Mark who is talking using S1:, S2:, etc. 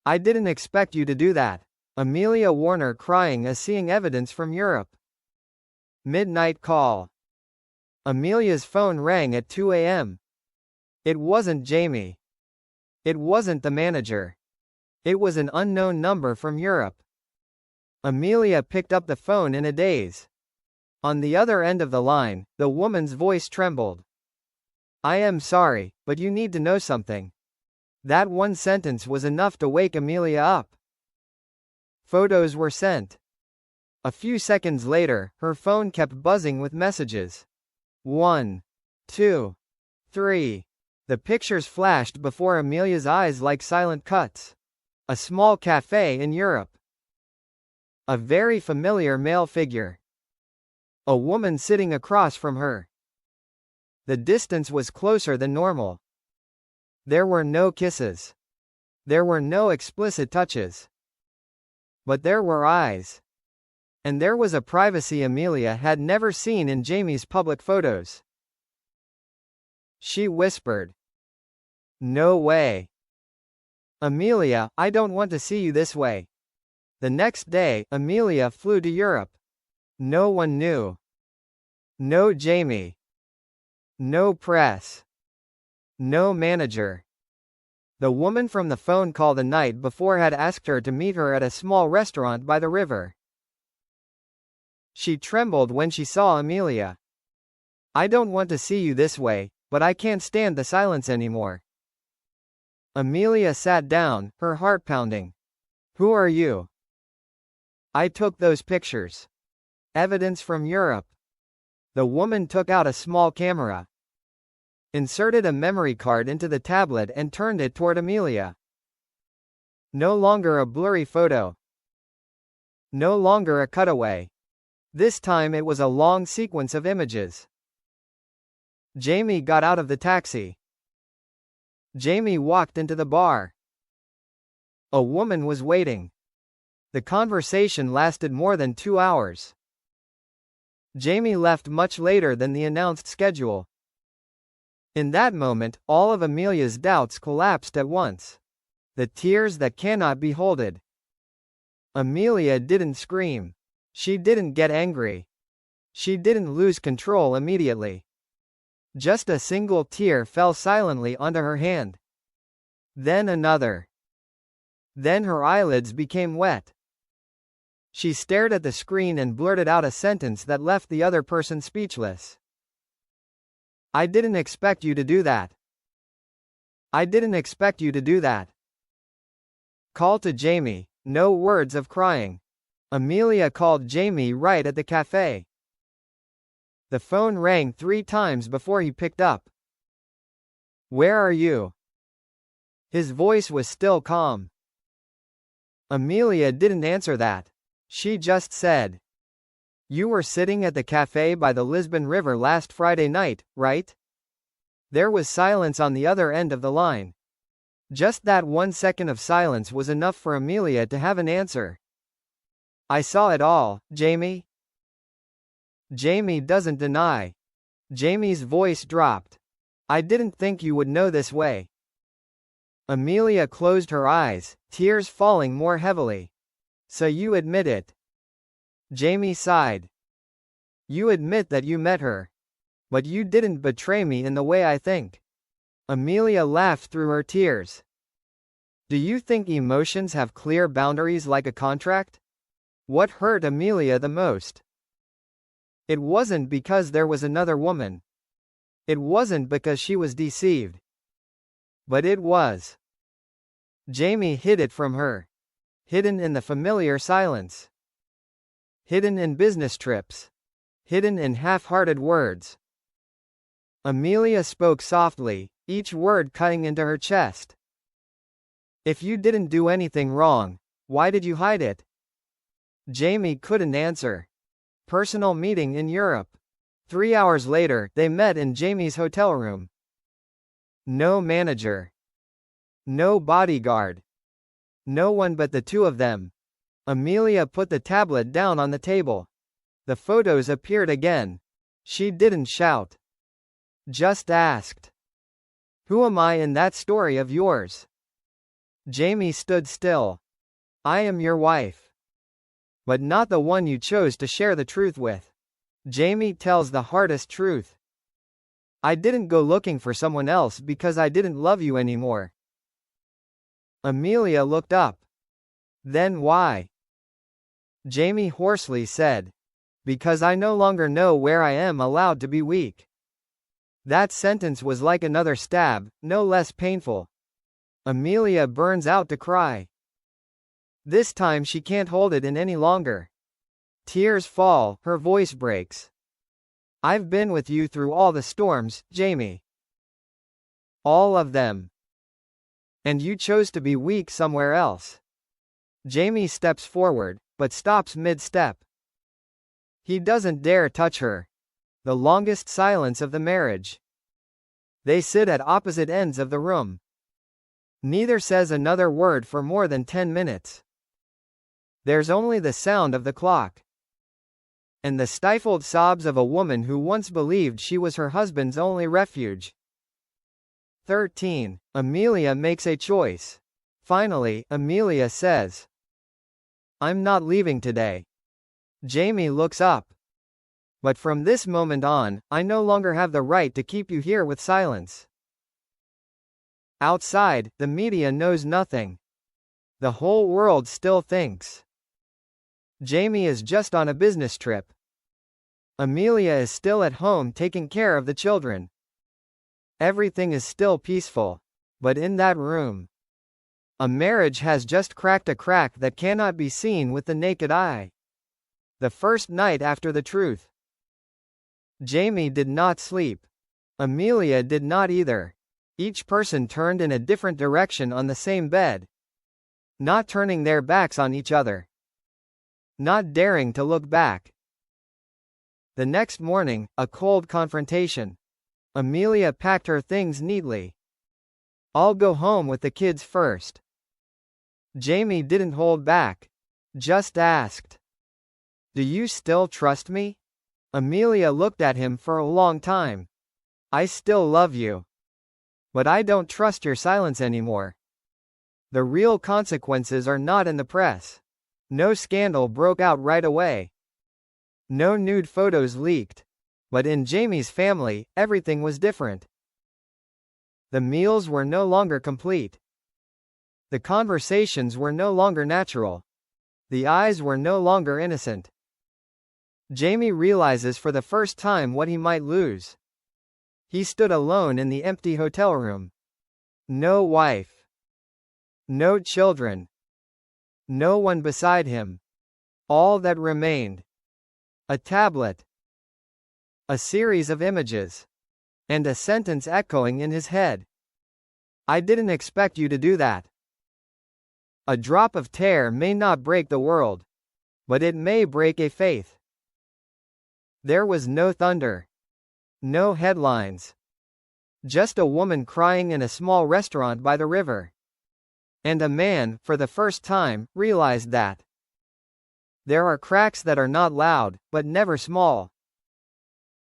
S1: I didn't expect you to do that. Amelia Warner crying as seeing evidence from Europe. Midnight call. Amelia's phone rang at 2 a.m. It wasn't Jamie. It wasn't the manager. It was an unknown number from Europe. Amelia picked up the phone in a daze. On the other end of the line, the woman's voice trembled. I am sorry, but you need to know something. That one sentence was enough to wake Amelia up. Photos were sent. A few seconds later, her phone kept buzzing with messages. 1, 2, 3. The pictures flashed before Amelia's eyes like silent cuts. A small cafe in Europe. A very familiar male figure. A woman sitting across from her. The distance was closer than normal. There were no kisses. There were no explicit touches. But there were eyes. And there was a privacy Amelia had never seen in Jamie's public photos. She whispered. No way. Amelia, I don't want to see you this way. The next day, Amelia flew to Europe. No one knew. No Jamie. No press. No manager. The woman from the phone call the night before had asked her to meet her at a small restaurant by the river. She trembled when she saw Amelia. I don't want to see you this way, but I can't stand the silence anymore. Amelia sat down, her heart pounding. Who are you? I took those pictures. Evidence from Europe. The woman took out a small camera. Inserted a memory card into the tablet and turned it toward Amelia. No longer a blurry photo. No longer a cutaway. This time it was a long sequence of images. Jamie got out of the taxi. Jamie walked into the bar. A woman was waiting. The conversation lasted more than 2 hours. Jamie left much later than the announced schedule. In that moment, all of Amelia's doubts collapsed at once. The tears that cannot be holded. Amelia didn't scream. She didn't get angry. She didn't lose control immediately. Just a single tear fell silently onto her hand. Then another. Then her eyelids became wet. She stared at the screen and blurted out a sentence that left the other person speechless. I didn't expect you to do that. I didn't expect you to do that. Call to Jamie. No words of crying. Amelia called Jamie right at the cafe. The phone rang 3 times before he picked up. Where are you? His voice was still calm. Amelia didn't answer that. She just said, You were sitting at the cafe by the Lisbon River last Friday night, right? There was silence on the other end of the line. Just that 1 second of silence was enough for Amelia to have an answer. I saw it all, Jamie. Jamie doesn't deny. Jamie's voice dropped. I didn't think you would know this way. Amelia closed her eyes, tears falling more heavily. So you admit it. Jamie sighed. You admit that you met her. But you didn't betray me in the way I think. Amelia laughed through her tears. Do you think emotions have clear boundaries like a contract? What hurt Amelia the most? It wasn't because there was another woman. It wasn't because she was deceived. But it was. Jamie hid it from her. Hidden in the familiar silence. Hidden in business trips. Hidden in half-hearted words. Amelia spoke softly, each word cutting into her chest. If you didn't do anything wrong, why did you hide it? Jamie couldn't answer. Personal meeting in Europe. 3 hours later, they met in Jamie's hotel room. No manager. No bodyguard. No one but the two of them. Amelia put the tablet down on the table. The photos appeared again. She didn't shout. Just asked. Who am I in that story of yours? Jamie stood still. I am your wife. But not the one you chose to share the truth with. Jamie tells the hardest truth. I didn't go looking for someone else because I didn't love you anymore. Amelia looked up. Then why? Jamie hoarsely said. Because I no longer know where I am allowed to be weak. That sentence was like another stab, no less painful. Amelia burns out to cry. This time she can't hold it in any longer. Tears fall, her voice breaks. I've been with you through all the storms, Jamie. All of them. And you chose to be weak somewhere else. Jamie steps forward, but stops mid-step. He doesn't dare touch her. The longest silence of the marriage. They sit at opposite ends of the room. Neither says another word for more than 10 minutes. There's only the sound of the clock. And the stifled sobs of a woman who once believed she was her husband's only refuge. 13. Amelia makes a choice. Finally, Amelia says, I'm not leaving today. Jamie looks up. But from this moment on, I no longer have the right to keep you here with silence. Outside, the media knows nothing. The whole world still thinks Jamie is just on a business trip. Amelia is still at home taking care of the children. Everything is still peaceful. But in that room, a marriage has just cracked a crack that cannot be seen with the naked eye. The first night after the truth. Jamie did not sleep. Amelia did not either. Each person turned in a different direction on the same bed. Not turning their backs on each other. Not daring to look back. The next morning, a cold confrontation. Amelia packed her things neatly. I'll go home with the kids first. Jamie didn't hold back. Just asked. Do you still trust me? Amelia looked at him for a long time. I still love you. But I don't trust your silence anymore. The real consequences are not in the press. No scandal broke out right away. No nude photos leaked. But in Jamie's family, everything was different. The meals were no longer complete. The conversations were no longer natural. The eyes were no longer innocent. Jamie realizes for the first time what he might lose. He stood alone in the empty hotel room. No wife. No children. No one beside him. All that remained. A tablet. A series of images. And a sentence echoing in his head. I didn't expect you to do that. A drop of tear may not break the world. But it may break a faith. There was no thunder. No headlines. Just a woman crying in a small restaurant by the river. And a man, for the first time, realized that there are cracks that are not loud, but never small.